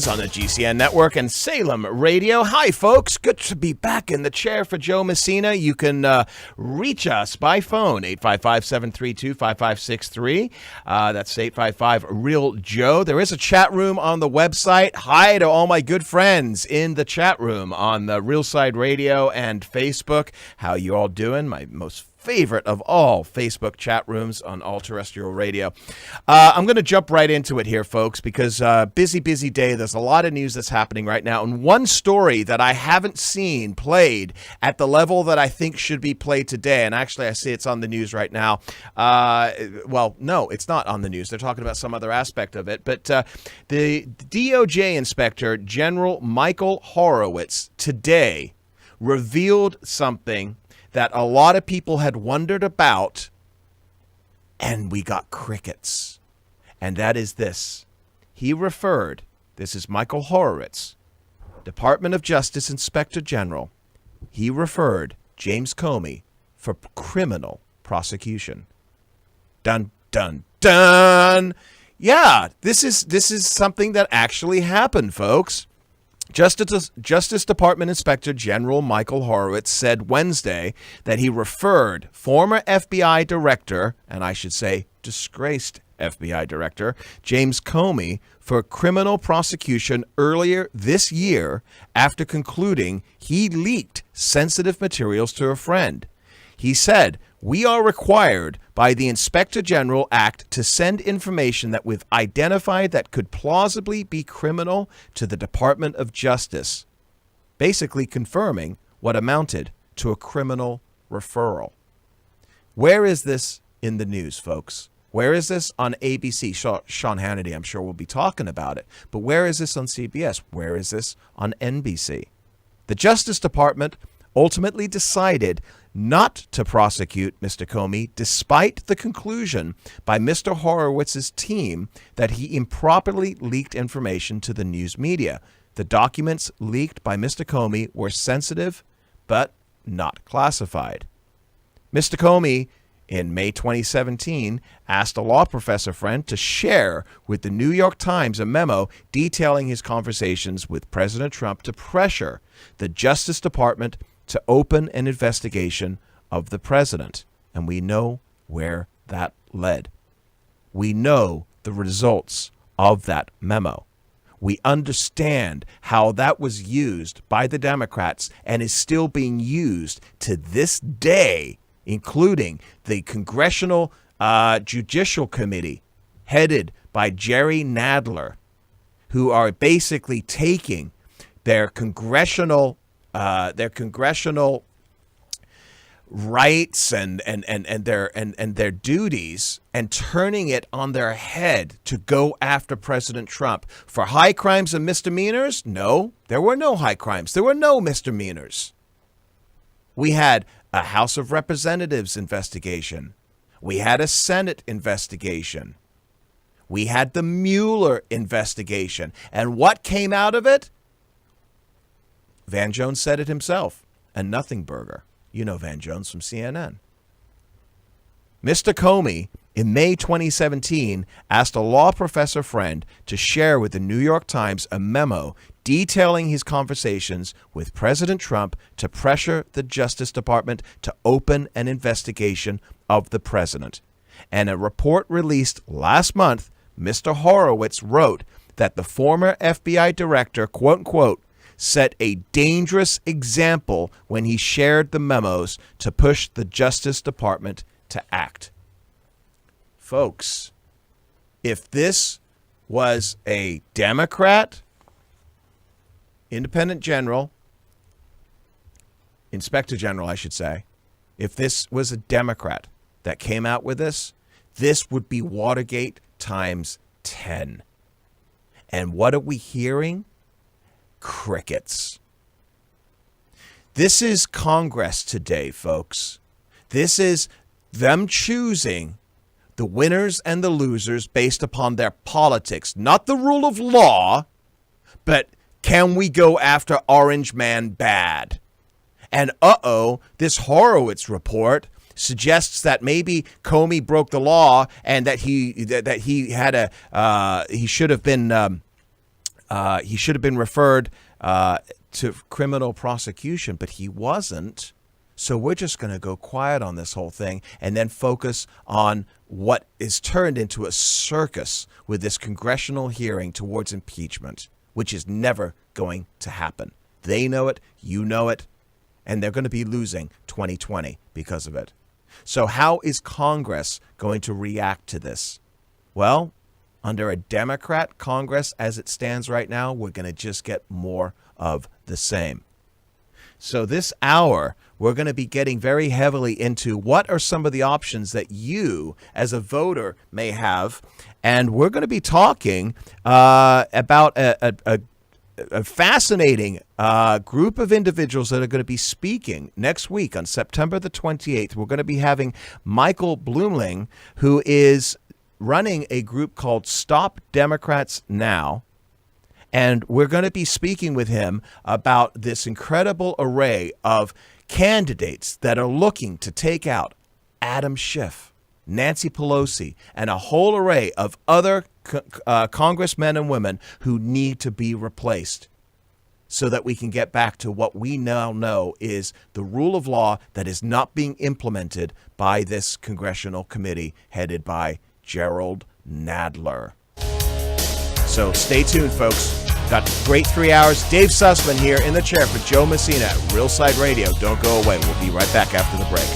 On the GCN Network and Salem Radio. Hi, folks. Good to be back in the chair for Joe Messina. You can reach us by phone, 855-732-5563. That's 855-REAL-JOE. There is a chat room on the website. Hi to all my good friends in the chat room on the Real Side Radio and Facebook. How you all doing? My most favorite of all Facebook chat rooms on all terrestrial radio. I'm going to jump right into it here, folks, because busy day. There's a lot of news that's happening right now. And one story that I haven't seen played at the level that I think should be played today, and actually I see it's on the news right now. Well, no, it's not on the news. They're talking about some other aspect of it. But the DOJ Inspector General Michael Horowitz today revealed something that a lot of people had wondered about, and we got crickets. And that is this. He referred, this is Michael Horowitz, Department of Justice Inspector General, he referred James Comey for criminal prosecution. Dun, dun, dun. Yeah, this is something that actually happened, folks. Justice Department Inspector General Michael Horowitz said Wednesday that he referred former FBI Director, and I should say disgraced FBI Director, James Comey for criminal prosecution earlier this year after concluding he leaked sensitive materials to a friend. He said, "We are required by the Inspector General Act to send information that we've identified that could plausibly be criminal to the Department of Justice," basically confirming what amounted to a criminal referral. Where is this in the news, folks? Where is this on ABC? Sean Hannity, I'm sure, will be talking about it. But where is this on CBS? Where is this on NBC? The Justice Department ultimately decided not to prosecute Mr. Comey, despite the conclusion by Mr. Horowitz's team that he improperly leaked information to the news media. The documents leaked by Mr. Comey were sensitive, but not classified. Mr. Comey, in May 2017, asked a law professor friend to share with the New York Times a memo detailing his conversations with President Trump to pressure the Justice Department to open an investigation of the president. And we know where that led. We know the results of that memo. We understand how that was used by the Democrats and is still being used to this day, including the Congressional Judicial Committee headed by Jerry Nadler, who are basically taking their congressional rights and their duties and turning it on their head to go after President Trump for high crimes and misdemeanors. No, there were no high crimes. There were no misdemeanors. We had a House of Representatives investigation. We had a Senate investigation. We had the Mueller investigation. And what came out of it? Van Jones said it himself, a nothing burger. You know Van Jones from CNN. Mr. Comey, in May 2017, asked a law professor friend to share with the New York Times a memo detailing his conversations with President Trump to pressure the Justice Department to open an investigation of the president. And a report released last month, Mr. Horowitz wrote that the former FBI director, quote unquote, set a dangerous example when he shared the memos to push the Justice Department to act. Folks, if this was a Democrat, independent general, inspector general, I should say, if this was a Democrat that came out with this, this would be Watergate times 10. And what are we hearing? Crickets. This is Congress today, folks. This is them choosing the winners and the losers based upon their politics, not the rule of law, but can we go after Orange Man bad? And this Horowitz report suggests that maybe Comey broke the law and that he should have been He should have been referred to criminal prosecution, but he wasn't. So we're just going to go quiet on this whole thing and then focus on what is turned into a circus with this congressional hearing towards impeachment, which is never going to happen. They know it, you know it, and they're going to be losing 2020 because of it. So how is Congress going to react to this? Well, under a Democrat Congress as it stands right now, we're going to just get more of the same. So this hour, we're going to be getting very heavily into what are some of the options that you as a voter may have. And we're going to be talking about a fascinating group of individuals that are going to be speaking next week on September the 28th. We're going to be having Michael Blumling, who is running a group called Stop Democrats Now. And we're going to be speaking with him about this incredible array of candidates that are looking to take out Adam Schiff, Nancy Pelosi, and a whole array of other congressmen and women who need to be replaced so that we can get back to what we now know is the rule of law that is not being implemented by this congressional committee headed by Jerrold Nadler. So stay tuned, folks. Got a great 3 hours. Dave Sussman here in the chair for Joe Messina at Realside Radio. Don't go away. We'll be right back after the break.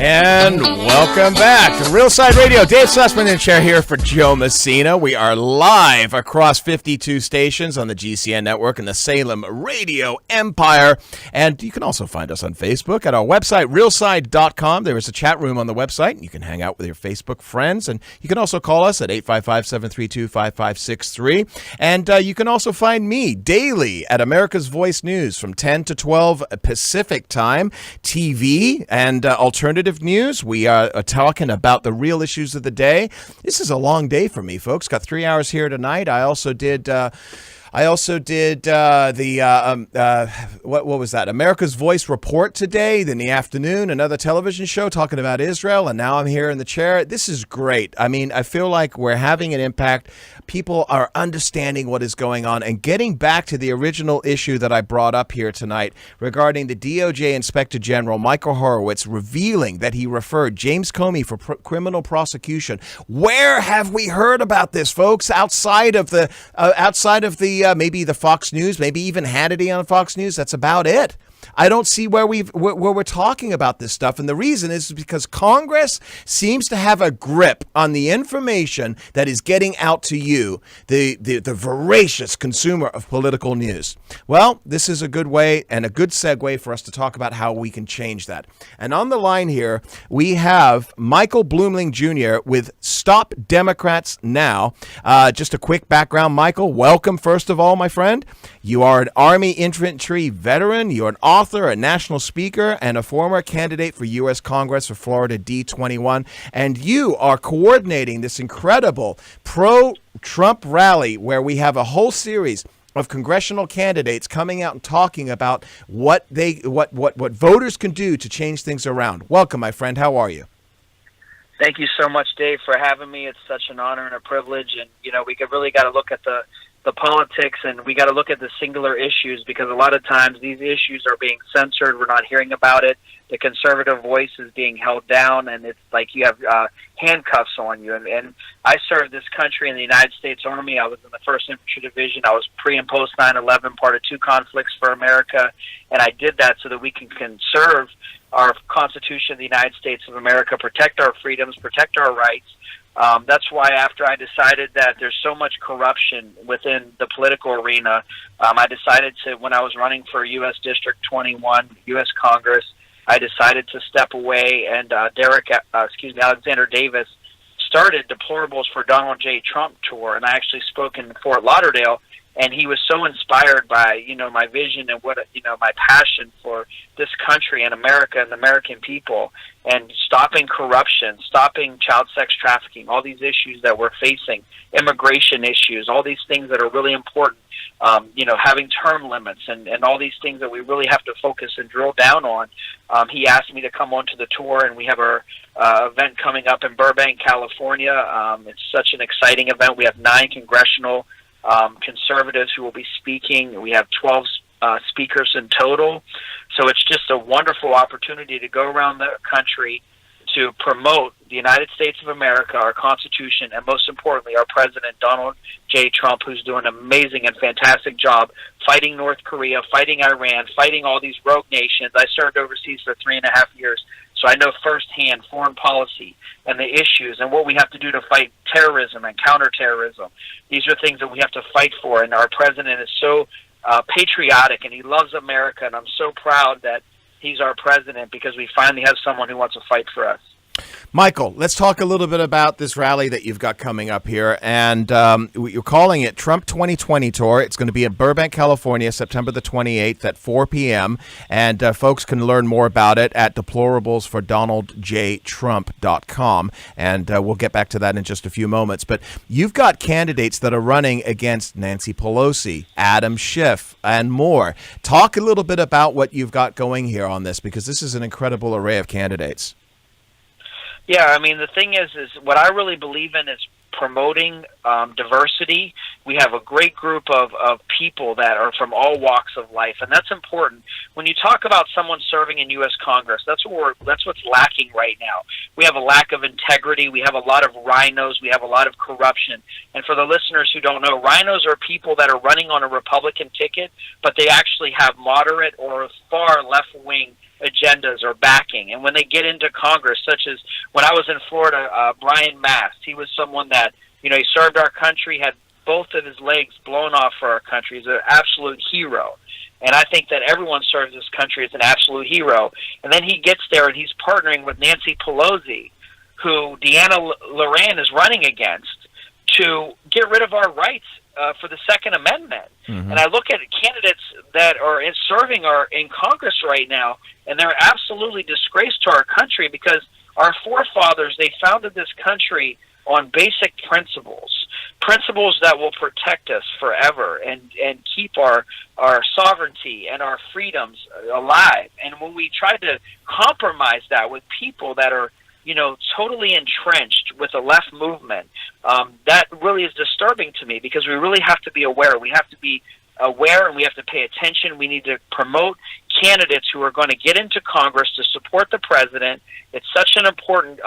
And welcome back to Realside Radio. Dave Sussman in the chair here for Joe Messina. We are live across 52 stations on the GCN network and the Salem Radio Empire. And you can also find us on Facebook at our website, realside.com. There is a chat room on the website, and you can hang out with your Facebook friends. And you can also call us at 855-732-5563. And you can also find me daily at America's Voice News from 10 to 12 Pacific Time, TV, and alternative news. We are talking about the real issues of the day. This is a long day for me, folks. Got 3 hours here tonight. I also did what was that? America's Voice Report today. In the afternoon, another television show talking about Israel, and now I'm here in the chair. This is great. I mean, I feel like we're having an impact. People are understanding what is going on and getting back to the original issue that I brought up here tonight regarding the DOJ Inspector General Michael Horowitz revealing that he referred James Comey for criminal prosecution. Where have we heard about this, folks? Outside of the maybe the Fox News, maybe even Hannity on Fox News. That's about it. I don't see where we're talking about this stuff. And the reason is because Congress seems to have a grip on the information that is getting out to you, the voracious consumer of political news. Well, this is a good way and a good segue for us to talk about how we can change that. And on the line here, we have Michael Blumling Jr. with Stop Democrats Now. Just a quick background, Michael. Welcome, first of all, my friend. You are an Army infantry veteran. You're an author, a national speaker, and a former candidate for U.S. Congress for Florida D21. And you are coordinating this incredible pro-Trump rally where we have a whole series of congressional candidates coming out and talking about what voters can do to change things around. Welcome, my friend. How are you? Thank you so much, Dave, for having me. It's such an honor and a privilege. And, we really got to look at the politics, and we got to look at the singular issues, because a lot of times these issues are being censored. We're not hearing about it. The conservative voice is being held down, and it's like you have handcuffs on you. And I served this country in the United States Army. I was in the 1st Infantry Division. I was pre- and post 9/11, part of 2 conflicts for America, and I did that so that we can conserve our Constitution of the United States of America, protect our freedoms, protect our rights. That's why after I decided that there's so much corruption within the political arena, I decided to, when I was running for U.S. District 21, U.S. Congress, I decided to step away, and Alexander Davis started Deplorables for Donald J. Trump tour, and I actually spoke in Fort Lauderdale, and he was so inspired by, my vision and what, my passion for this country and America and the American people, and stopping corruption, stopping child sex trafficking, all these issues that we're facing, immigration issues, all these things that are really important, having term limits and all these things that we really have to focus and drill down on. He asked me to come onto the tour, and we have our event coming up in Burbank, California. It's such an exciting event. We have 9 congressional conservatives who will be speaking. We have 12 speakers in total. So it's just a wonderful opportunity to go around the country to promote the United States of America, our Constitution, and most importantly, our President, Donald J. Trump, who's doing an amazing and fantastic job fighting North Korea, fighting Iran, fighting all these rogue nations. I served overseas for 3.5 years, so I know firsthand foreign policy and the issues and what we have to do to fight terrorism and counterterrorism. These are things that we have to fight for, and our President is so patriotic, and he loves America, and I'm so proud that he's our president because we finally have someone who wants to fight for us. Michael, let's talk a little bit about this rally that you've got coming up here, and you're calling it Trump 2020 Tour. It's going to be in Burbank, California, September the 28th at 4 p.m., and folks can learn more about it at deplorablesfordonaldjtrump.com, and we'll get back to that in just a few moments. But you've got candidates that are running against Nancy Pelosi, Adam Schiff, and more. Talk a little bit about what you've got going here on this, because this is an incredible array of candidates. Yeah, I mean, the thing is what I really believe in is promoting diversity. We have a great group of people that are from all walks of life, and that's important. When you talk about someone serving in U.S. Congress, that's what's lacking right now. We have a lack of integrity. We have a lot of rhinos. We have a lot of corruption. And for the listeners who don't know, rhinos are people that are running on a Republican ticket, but they actually have moderate or far left-wing agendas or backing. And when they get into Congress, such as when I was in Florida, Brian Mast, he was someone that, he served our country, had both of his legs blown off for our country. He's an absolute hero. And I think that everyone serves this country as an absolute hero. And then he gets there and he's partnering with Nancy Pelosi, who Deanna Loran is running against, to get rid of our rights for the Second Amendment. Mm-hmm. And I look at candidates that are serving in Congress right now, and they're absolutely disgrace to our country because our forefathers, they founded this country on basic principles that will protect us forever and keep our sovereignty and our freedoms alive. And when we try to compromise that with people that are totally entrenched with the left movement, that really is disturbing to me because we really have to be aware. We have to be aware and we have to pay attention. We need to promote candidates who are going to get into Congress to support the president. It's such an important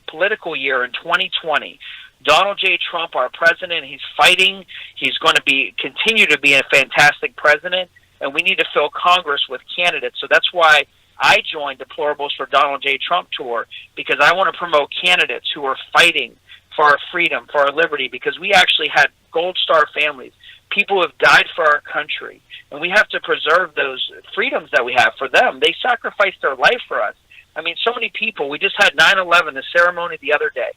political year in 2020. Donald J. Trump, our president, he's fighting. He's going to continue to be a fantastic president, and we need to fill Congress with candidates. So that's why I joined Deplorables for Donald J. Trump Tour, because I want to promote candidates who are fighting for our freedom, for our liberty, because we actually had Gold Star families, people who have died for our country, and we have to preserve those freedoms that we have for them. They sacrificed their life for us. I mean, so many people, we just had 9/11, the ceremony the other day.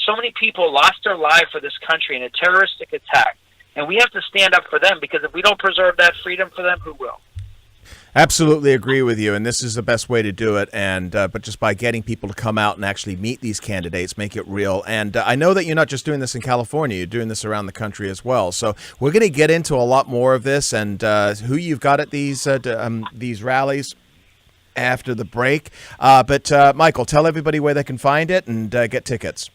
So many people lost their life for this country in a terroristic attack, and we have to stand up for them, because if we don't preserve that freedom for them, who will? Absolutely agree with you, and this is the best way to do it. And but just by getting people to come out and actually meet these candidates, make it real. And I know that you're not just doing this in California; you're doing this around the country as well. So we're going to get into a lot more of this and who you've got at these rallies after the break. But Michael, tell everybody where they can find it and get tickets.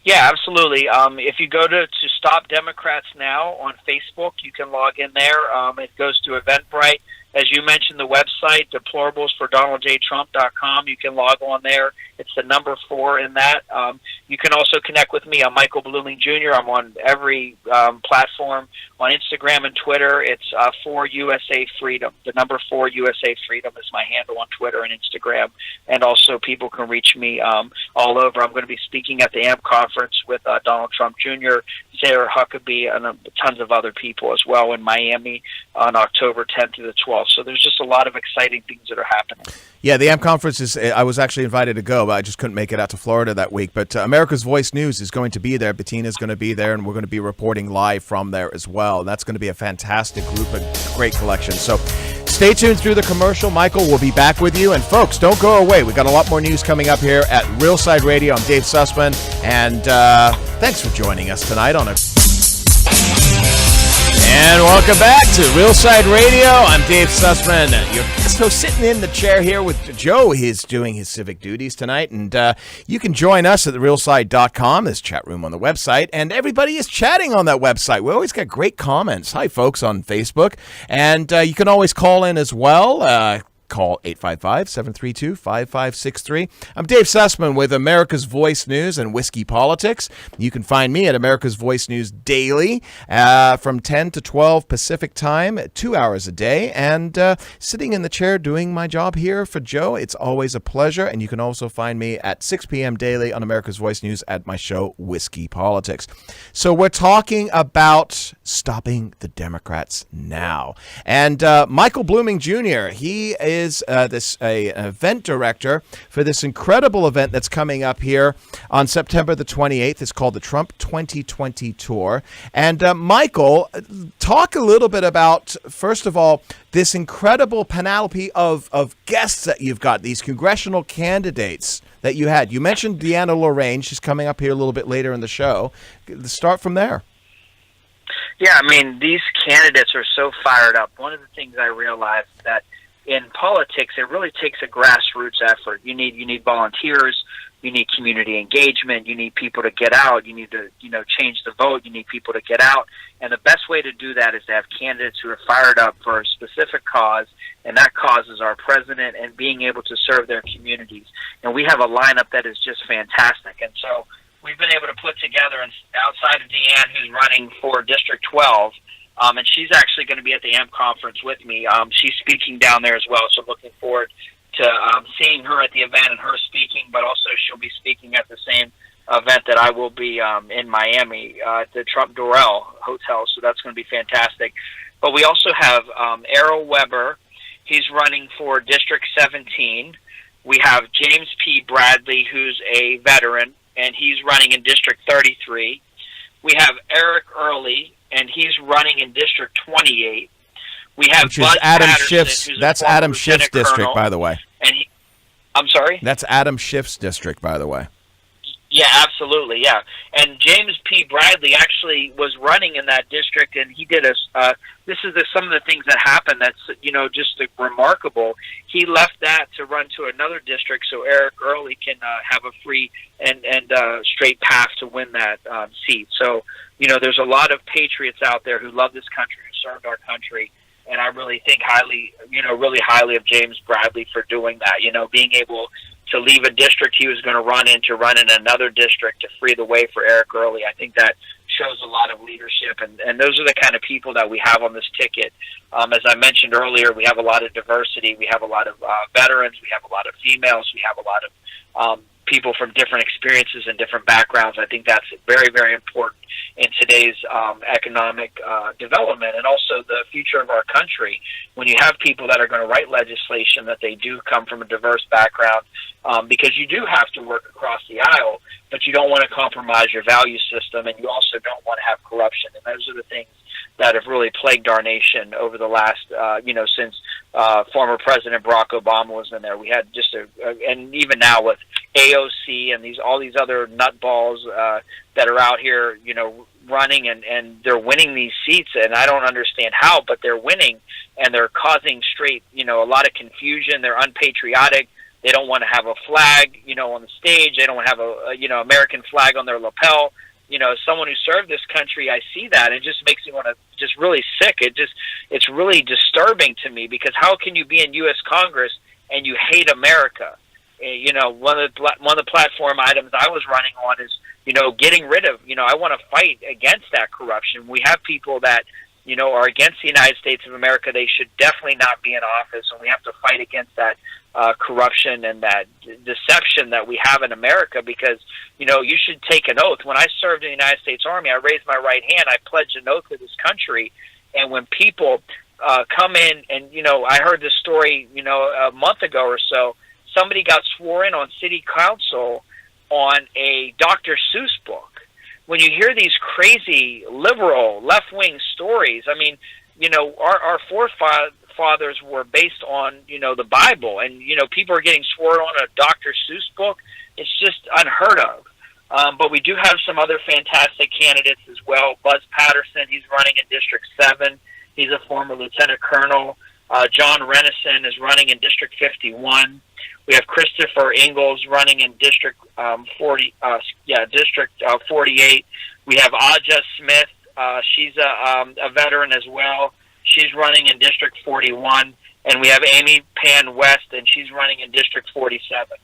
Yeah, absolutely. If you go to Stop Democrats Now on Facebook, you can log in there. It goes to Eventbrite. As you mentioned, the website, deplorablesfordonaldjtrump.com. You can log on there. It's the number 4 in that. You can also connect with me. I'm Michael Blooming Jr. I'm on every platform. On Instagram and Twitter, it's 4USA Freedom. The number 4USA Freedom is my handle on Twitter and Instagram. And also people can reach me all over. I'm going to be speaking at the AMP conference with Donald Trump Jr., Sarah Huckabee, and tons of other people as well in Miami on October 10th through the 12th. So there's just a lot of exciting things that are happening. Yeah, the AMP conference is, I was actually invited to go, but I just couldn't make it out to Florida that week. But America's Voice News is going to be there. Bettina's going to be there, and we're going to be reporting live from there as well. That's going to be a fantastic group, a great collection. So stay tuned through the commercial. Michael will be back with you. And folks, don't go away. We got a lot more news coming up here at Real Side Radio. I'm Dave Sussman, and thanks for joining us tonight on it. And And welcome back to Real Side Radio. I'm Dave Sussman, your guest host, sitting in the chair here with Joe. He's doing his civic duties tonight, and you can join us at therealside.com. There's chat room on the website, and everybody is chatting on that website. We always got great comments. Hi, folks on Facebook, and you can always call in as well. Call 855-732-5563. I'm Dave Sussman with America's Voice News and Whiskey Politics. You can find me at America's Voice News daily from 10 to 12 Pacific time, 2 hours a day. And sitting in the chair doing my job here for Joe, it's always a pleasure. And you can also find me at 6 p.m. daily on America's Voice News at my show, Whiskey Politics. So we're talking about stopping the Democrats now. And Michael Blooming Jr., he is an event director for this incredible event that's coming up here on September the 28th. It's called the Trump 2020 Tour. And Michael, talk a little bit about, first of all, this incredible panoply of guests that you've got, these congressional candidates that you had. You mentioned Deanna Lorraine. She's coming up here a little bit later in the show. Start from there. Yeah, I mean, these candidates are so fired up. One of the things I realized that in politics, it really takes a grassroots effort. You need volunteers, you need community engagement, you need people to get out, you need to, change the vote, you need people to get out. And the best way to do that is to have candidates who are fired up for a specific cause, and that cause is our president and being able to serve their communities. And we have a lineup that is just fantastic. And so we've been able to put together, and outside of Deanne, who's running for District 12, and she's actually going to be at the AMP conference with me. She's speaking down there as well, so looking forward to seeing her at the event and her speaking, but also she'll be speaking at the same event that I will be in Miami at the Trump Doral Hotel, so that's going to be fantastic. But we also have Errol Weber. He's running for District 17. We have James P. Bradley, who's a veteran, and he's running in District 33. We have Eric Early, and he's running in District 28. We have Which is Adam Schiff's. That's Adam Schiff's district, by the way. And I'm sorry? That's Adam Schiff's district, by the way. Yeah, absolutely, yeah. And James P. Bradley actually was running in that district, and he did this is some of the things that happened that's, just remarkable. He left that to run to another district so Eric Early can have a free and straight path to win that seat. So, there's a lot of patriots out there who love this country, who served our country, and I really think really highly of James Bradley for doing that, being able to leave a district he was going to run in another district to free the way for Eric Early. I think that shows a lot of leadership, and those are the kind of people that we have on this ticket. As I mentioned earlier, we have a lot of diversity. We have a lot of veterans. We have a lot of females. We have a lot of people from different experiences and different backgrounds. I think that's very, very important in today's economic development and also the future of our country. When you have people that are going to write legislation, that they do come from a diverse background, because you do have to work across the aisle, but you don't want to compromise your value system, and you also don't want to have corruption. And those are the things that have really plagued our nation over the last, since former President Barack Obama was in there. We had just and even now with AOC and all these other nutballs that are out here, running and they're winning these seats, and I don't understand how, but they're winning, and they're causing a lot of confusion. They're unpatriotic. They don't want to have a flag, on the stage. They don't want to have a American flag on their lapel. As someone who served this country, I see that. It just makes me want to just really sick. It's really disturbing to me, because how can you be in U.S. Congress and you hate America? One of the platform items I was running on is, getting rid of, I want to fight against that corruption. We have people that, are against the United States of America. They should definitely not be in office, and we have to fight against that corruption and that deception that we have in America, because, you should take an oath. When I served in the United States Army, I raised my right hand. I pledged an oath to this country, and when people come in, and, I heard this story, a month ago or so, somebody got sworn in on city council on a Dr. Seuss book. When you hear these crazy liberal left-wing stories, I mean, our forefathers were based on, the Bible, and, people are getting sworn on a Dr. Seuss book. It's just unheard of. But we do have some other fantastic candidates as well. Buzz Patterson, he's running in District 7. He's a former lieutenant colonel. John Renison is running in District 51. We have Christopher Ingalls running in District 48. We have Aja Smith. She's a veteran as well. She's running in District 41. And we have Amy Pan West, and she's running in District 47.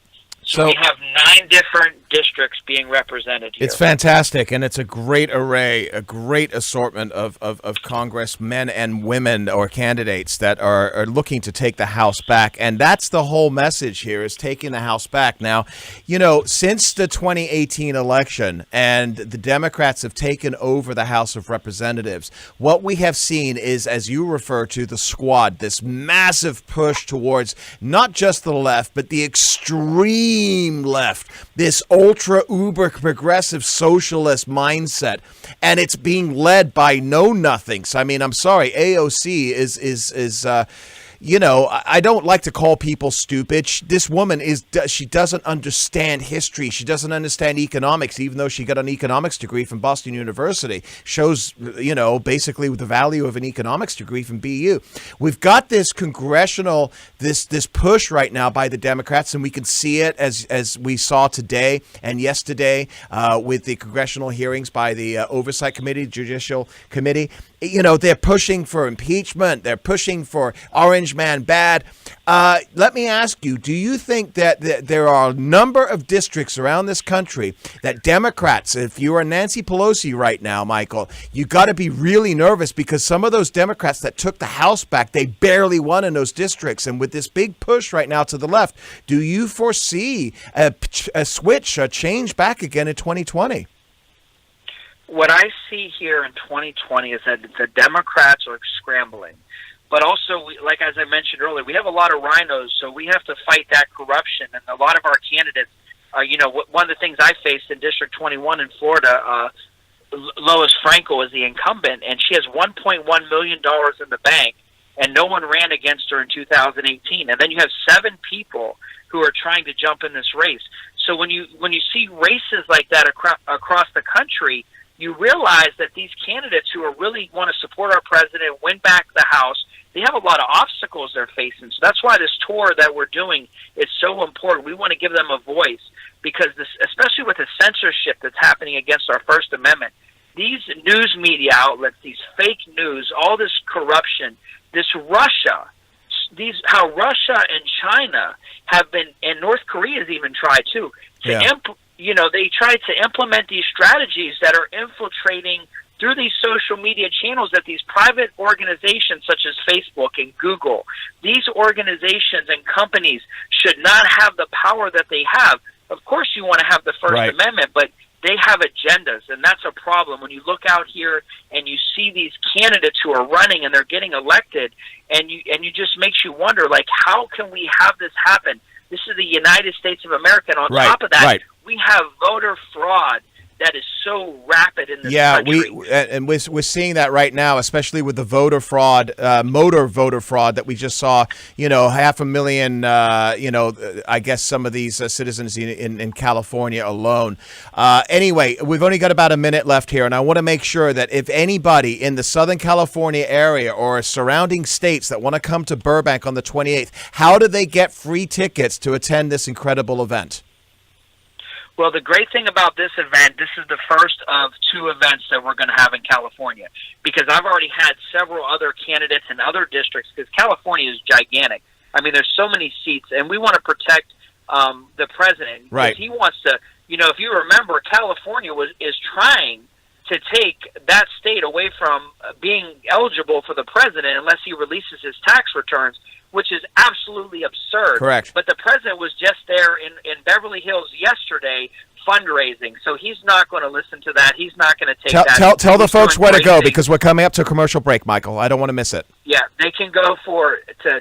So we have 9 different districts being represented here. It's fantastic, and it's a great array, a great assortment of congressmen and women or candidates that are looking to take the House back. And that's the whole message here, is taking the House back. Now, you know, since the 2018 election and the Democrats have taken over the House of Representatives, what we have seen is, as you refer to, the squad, this massive push towards not just the left, but the extreme left, this ultra uber progressive socialist mindset, and it's being led by know nothings. I mean, I'm sorry, AOC is you know, I don't like to call people stupid. This woman she doesn't understand history. She doesn't understand economics, even though she got an economics degree from Boston University. Shows, you know, basically the value of an economics degree from BU. We've got this congressional, this push right now by the Democrats, and we can see it as we saw today and yesterday with the congressional hearings by the Oversight Committee, Judicial Committee. You know, they're pushing for impeachment. They're pushing for Orange Man bad. Let me ask you, do you think that there are a number of districts around this country that Democrats, if you are Nancy Pelosi right now, Michael, you got to be really nervous, because some of those Democrats that took the House back, they barely won in those districts. And with this big push right now to the left, do you foresee a switch, a change back again in 2020? What I see here in 2020 is that the Democrats are scrambling. But also, like as I mentioned earlier, we have a lot of rhinos, so we have to fight that corruption. And a lot of our candidates, you know, one of the things I faced in District 21 in Florida, Lois Frankel is the incumbent, and she has $1.1 million in the bank, and no one ran against her in 2018. And then you have 7 people who are trying to jump in this race. So when you see races like that across the country, you realize that these candidates who really want to support our president, win back the House, they have a lot of obstacles they're facing. So that's why this tour that we're doing is so important. We want to give them a voice, because this, especially with the censorship that's happening against our First Amendment, these news media outlets, these fake news, all this corruption, this Russia, how Russia and China have been, and North Korea has even tried too, you know, they try to implement these strategies that are infiltrating through these social media channels that these private organizations such as Facebook and Google, these organizations and companies should not have the power that they have. Of course, you want to have the First Amendment, but they have agendas, and that's a problem. When you look out here and you see these candidates who are running and they're getting elected, and you just makes you wonder, like, how can we have this happen? This is the United States of America, and on top of that, we have voter fraud that is so rapid in this country. We're seeing that right now, especially with the voter fraud, motor voter fraud that we just saw. You know, 500,000. You know, I guess some of these citizens in California alone. Anyway, we've only got about a minute left here, and I want to make sure that if anybody in the Southern California area or surrounding states that want to come to Burbank on the 28th, how do they get free tickets to attend this incredible event? Well, the great thing about this event, this is the first of 2 events that we're going to have in California, because I've already had several other candidates in other districts, because California is gigantic. I mean, there's so many seats, and we want to protect the president. Right. He wants to, you know, if you remember, California is trying to take that state away from being eligible for the president unless he releases his tax returns, which is absolutely absurd. Correct. But the president was just there in Beverly Hills yesterday fundraising, so he's not going to listen to that. He's not going to take that. Tell the folks where to go, because we're coming up to a commercial break, Michael. I don't want to miss it. Yeah, they can go to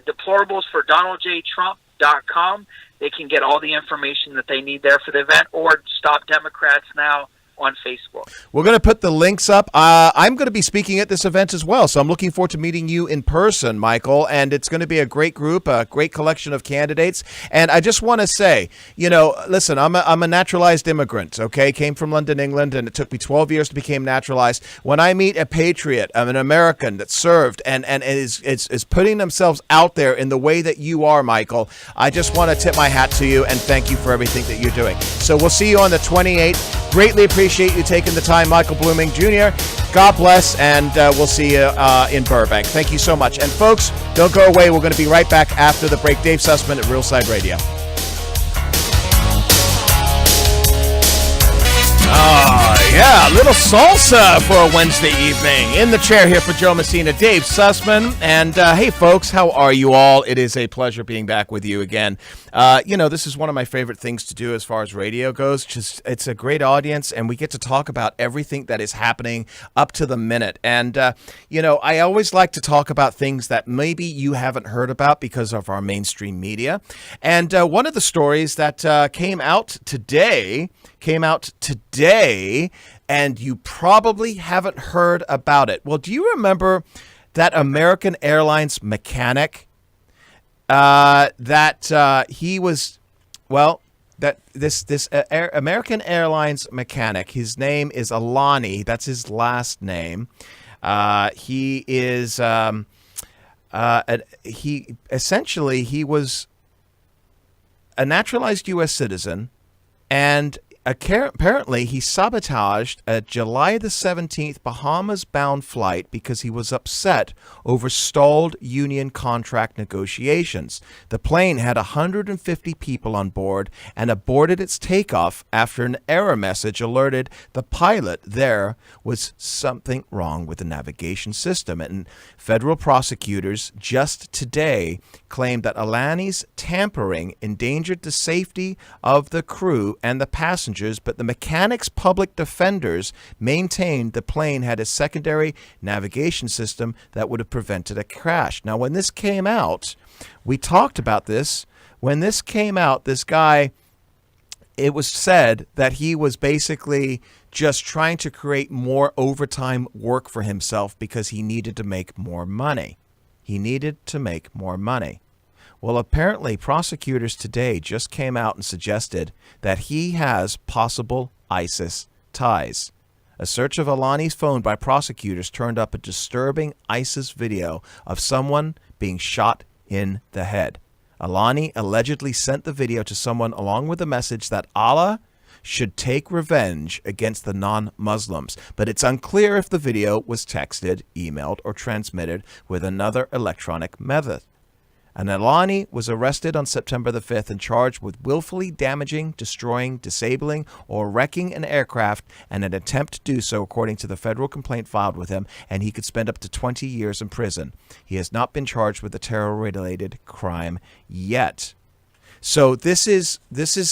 deplorablesfordonaldjtrump.com. They can get all the information that they need there for the event, or StopDemocratsNow on Facebook. We're going to put the links up. I'm going to be speaking at this event as well, so I'm looking forward to meeting you in person, Michael, and it's going to be a great group, a great collection of candidates. And I just want to say, listen, I'm a naturalized immigrant, okay? Came from London, England, and it took me 12 years to become naturalized. When I meet a patriot, an American that served and is putting themselves out there in the way that you are, Michael, I just want to tip my hat to you and thank you for everything that you're doing. So we'll see you on the 28th. Greatly appreciate you taking the time, Michael Blooming Jr. God bless, and we'll see you in Burbank. Thank you so much. And folks, don't go away. We're going to be right back after the break. Dave Sussman at Real Side Radio. Yeah, a little salsa for a Wednesday evening. In the chair here for Joe Messina, Dave Sussman. And hey, folks, how are you all? It is a pleasure being back with you again. This is one of my favorite things to do as far as radio goes. Just it's a great audience, and we get to talk about everything that is happening up to the minute. And, I always like to talk about things that maybe you haven't heard about because of our mainstream media. And one of the stories that came out today, and you probably haven't heard about it. Well, do you remember that American Airlines mechanic American Airlines mechanic, his name is Alani. That's his last name. He was a naturalized U.S. citizen, and apparently he sabotaged a July the 17th Bahamas-bound flight because he was upset over stalled union contract negotiations. The plane had 150 people on board and aborted its takeoff after an error message alerted the pilot there was something wrong with the navigation system. And federal prosecutors just today claimed that Alani's tampering endangered the safety of the crew and the passengers, but the mechanic's public defenders maintained the plane had a secondary navigation system that would have prevented a crash. Now, when this came out, we talked about this. When this came out, this guy, it was said that he was basically just trying to create more overtime work for himself because he needed to make more money. Well, apparently, prosecutors today just came out and suggested that he has possible ISIS ties. A search of Alani's phone by prosecutors turned up a disturbing ISIS video of someone being shot in the head. Alani allegedly sent the video to someone along with a message that Allah should take revenge against the non-Muslims, but it's unclear if the video was texted, emailed, or transmitted with another electronic method. And Alani was arrested on September the 5th and charged with willfully damaging, destroying, disabling, or wrecking an aircraft and an attempt to do so, according to the federal complaint filed with him, and he could spend up to 20 years in prison. He has not been charged with a terror-related crime yet. So this is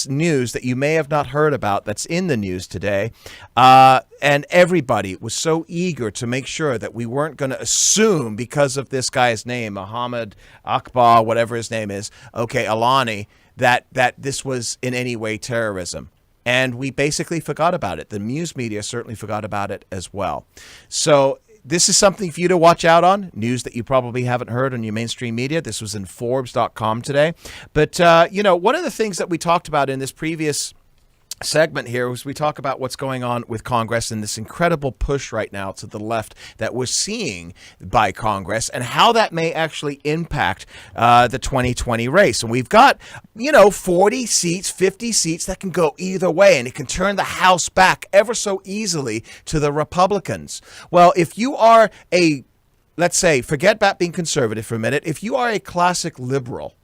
news that you may have not heard about that's in the news today. And everybody was so eager to make sure that we weren't going to assume because of this guy's name, Muhammad Akbar, whatever his name is, Alani, that this was in any way terrorism. And we basically forgot about it. The news media certainly forgot about it as well. So this is something for you to watch out on, news that you probably haven't heard on your mainstream media. This was in Forbes.com today. But, one of the things that we talked about in this previous segment here was we talk about what's going on with Congress and this incredible push right now to the left that we're seeing by Congress and how that may actually impact the 2020 race. And we've got, 40 seats, 50 seats that can go either way, and it can turn the House back ever so easily to the Republicans. Well, if you are let's say, forget about being conservative for a minute, if you are a classic liberal,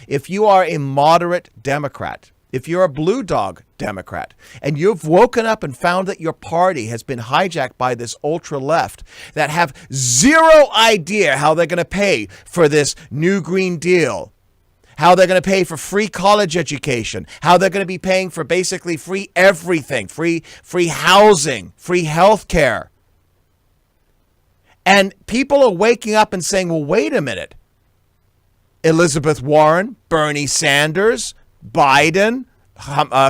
if you are a moderate Democrat, if you're a blue dog Democrat, and you've woken up and found that your party has been hijacked by this ultra left that have zero idea how they're going to pay for this new Green Deal, how they're going to pay for free college education, how they're going to be paying for basically free everything, free housing, free health care. And people are waking up and saying, well, wait a minute. Elizabeth Warren, Bernie Sanders, Biden,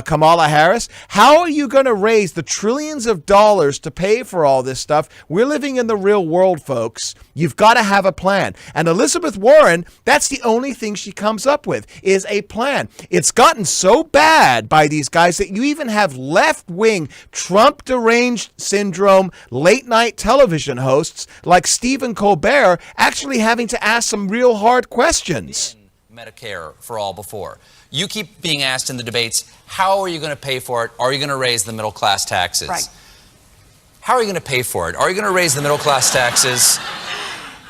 Kamala Harris, how are you going to raise the trillions of dollars to pay for all this stuff? We're living in the real world, folks. You've got to have a plan. And Elizabeth Warren, that's the only thing she comes up with is a plan. It's gotten so bad by these guys that you even have left-wing Trump deranged syndrome late night television hosts like Stephen Colbert actually having to ask some real hard questions. Medicare for all before. You keep being asked in the debates, how are you going to pay for it? Are you going to raise the middle class taxes? Right. How are you going to pay for it? Are you going to raise the middle class taxes?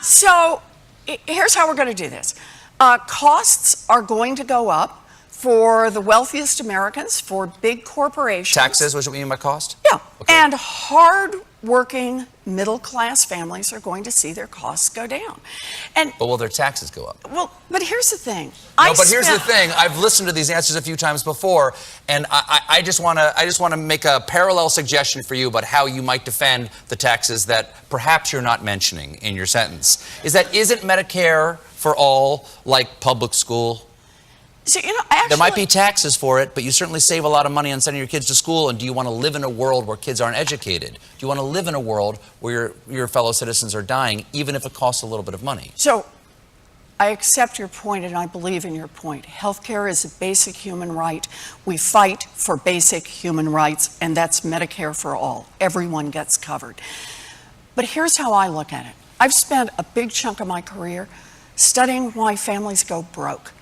So here's how we're going to do this. Costs are going to go up for the wealthiest Americans, for big corporations. Taxes, what do you mean by cost? Yeah. Okay. And hard-working middle-class families are going to see their costs go down. But will their taxes go up? Well, but here's the thing. Here's the thing. I've listened to these answers a few times before, and I just want to make a parallel suggestion for you about how you might defend the taxes that perhaps you're not mentioning in your sentence. Isn't Medicare for all like public school? So, actually, there might be taxes for it, but you certainly save a lot of money on sending your kids to school. And do you want to live in a world where kids aren't educated? Do you want to live in a world where your fellow citizens are dying, even if it costs a little bit of money? So I accept your point, and I believe in your point. Healthcare is a basic human right. We fight for basic human rights, and that's Medicare for all. Everyone gets covered. But here's how I look at it. I've spent a big chunk of my career studying why families go broke.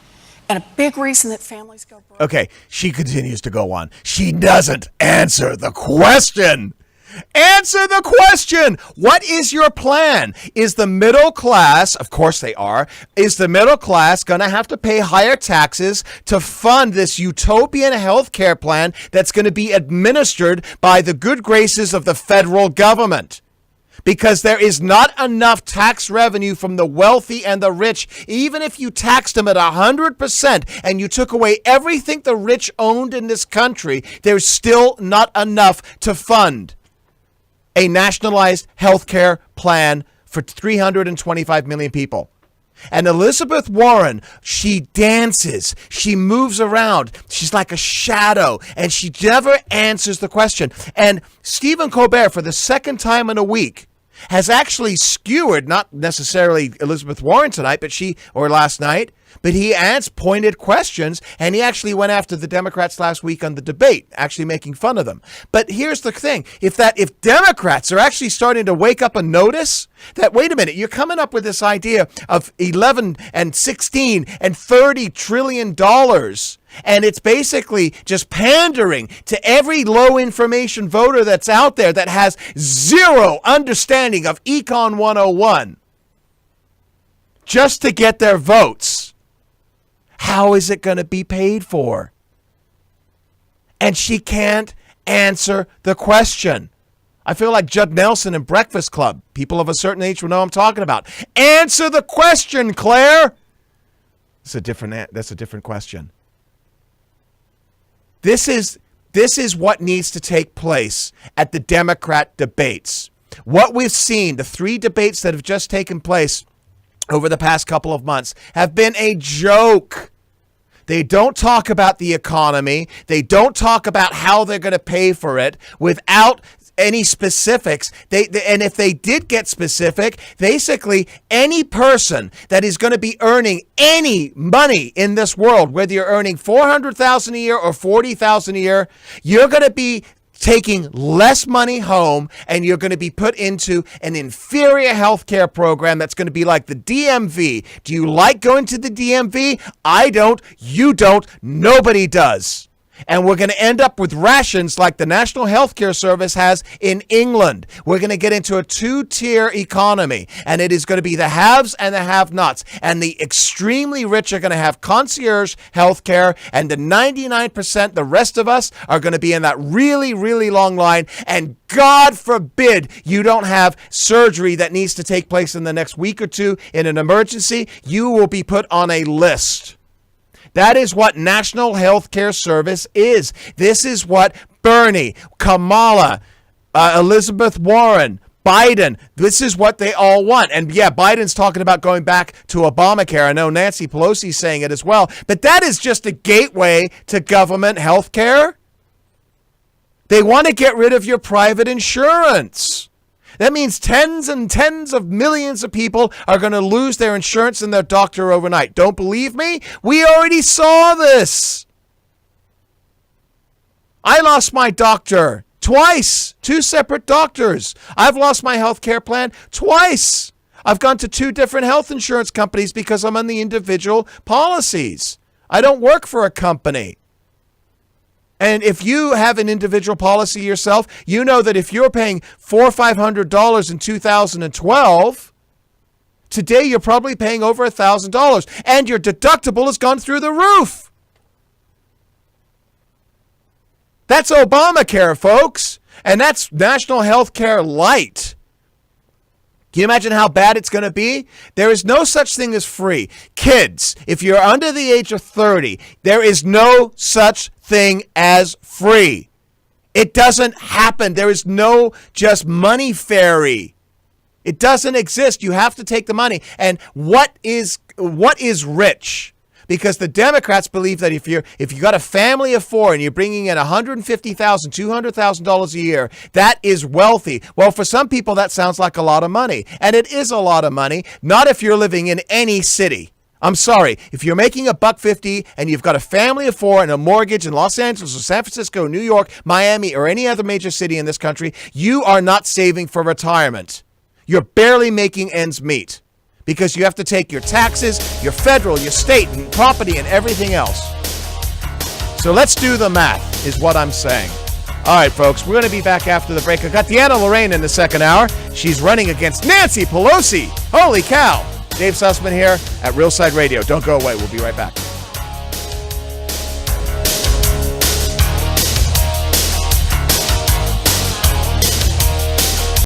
And a big reason that families go broke. Okay, she continues to go on. She doesn't answer the question. Answer the question. What is your plan? Is the middle class, of course they are, is the middle class going to have to pay higher taxes to fund this utopian health care plan that's going to be administered by the good graces of the federal government? Because there is not enough tax revenue from the wealthy and the rich. Even if you taxed them at 100% and you took away everything the rich owned in this country, there's still not enough to fund a nationalized health care plan for 325 million people. And Elizabeth Warren, she dances, she moves around, she's like a shadow, and she never answers the question. And Stephen Colbert, for the second time in a week, has actually skewered, not necessarily Elizabeth Warren tonight, or last night, but he asked pointed questions, and he actually went after the Democrats last week on the debate, actually making fun of them. But here's the thing, if Democrats are actually starting to wake up and notice that, wait a minute, you're coming up with this idea of 11 and 16 and $30 trillion, and it's basically just pandering to every low information voter that's out there that has zero understanding of Econ 101 just to get their votes. How is it going to be paid for? And she can't answer the question. I feel like Judd Nelson in Breakfast Club. People of a certain age will know what I'm talking about. Answer the question, Claire. That's a different question. This is what needs to take place at the Democrat debates. What we've seen, the 3 debates that have just taken place over the past couple of months, have been a joke. They don't talk about the economy. They don't talk about how they're going to pay for it without any specifics. And if they did get specific, basically any person that is going to be earning any money in this world, whether you're earning $400,000 a year or $40,000 a year, you're going to be taking less money home, and you're going to be put into an inferior healthcare program that's going to be like the DMV. Do you like going to the DMV? I don't. You don't. Nobody does. And we're going to end up with rations like the National Healthcare Service has in England. We're going to get into a 2-tier economy, and it is going to be the haves and the have-nots. And the extremely rich are going to have concierge healthcare, and the 99%, the rest of us, are going to be in that really, really long line. And God forbid you don't have surgery that needs to take place in the next week or two in an emergency. You will be put on a list. That is what National Healthcare Service is. This is what Bernie, Kamala, Elizabeth Warren, Biden, this is what they all want. And yeah, Biden's talking about going back to Obamacare. I know Nancy Pelosi's saying it as well. But that is just a gateway to government health care. They want to get rid of your private insurance. That means tens and tens of millions of people are going to lose their insurance and their doctor overnight. Don't believe me? We already saw this. I lost my doctor twice, 2 separate doctors. I've lost my health care plan twice. I've gone to 2 different health insurance companies because I'm on the individual policies. I don't work for a company. And if you have an individual policy yourself, you know that if you're paying $400 or $500 in 2012, today you're probably paying over $1,000, and your deductible has gone through the roof. That's Obamacare, folks, and that's National Health Care Light. Can you imagine how bad it's going to be? There is no such thing as free. Kids, if you're under the age of 30, there is no such thing as free. It doesn't happen. There is no just money fairy. It doesn't exist. You have to take the money. And what is rich? Because the Democrats believe that if you got a family of 4 and you're bringing in $150,000, $200,000 a year, that is wealthy. Well, for some people, that sounds like a lot of money. And it is a lot of money, not if you're living in any city. I'm sorry. If you're making $150 and you've got a family of 4 and a mortgage in Los Angeles or San Francisco, New York, Miami, or any other major city in this country, you are not saving for retirement. You're barely making ends meet. Because you have to take your taxes, your federal, your state, and property, and everything else. So let's do the math, is what I'm saying. All right, folks, we're going to be back after the break. I got Deanna Lorraine in the second hour. She's running against Nancy Pelosi. Holy cow. Dave Sussman here at Real Side Radio. Don't go away. We'll be right back.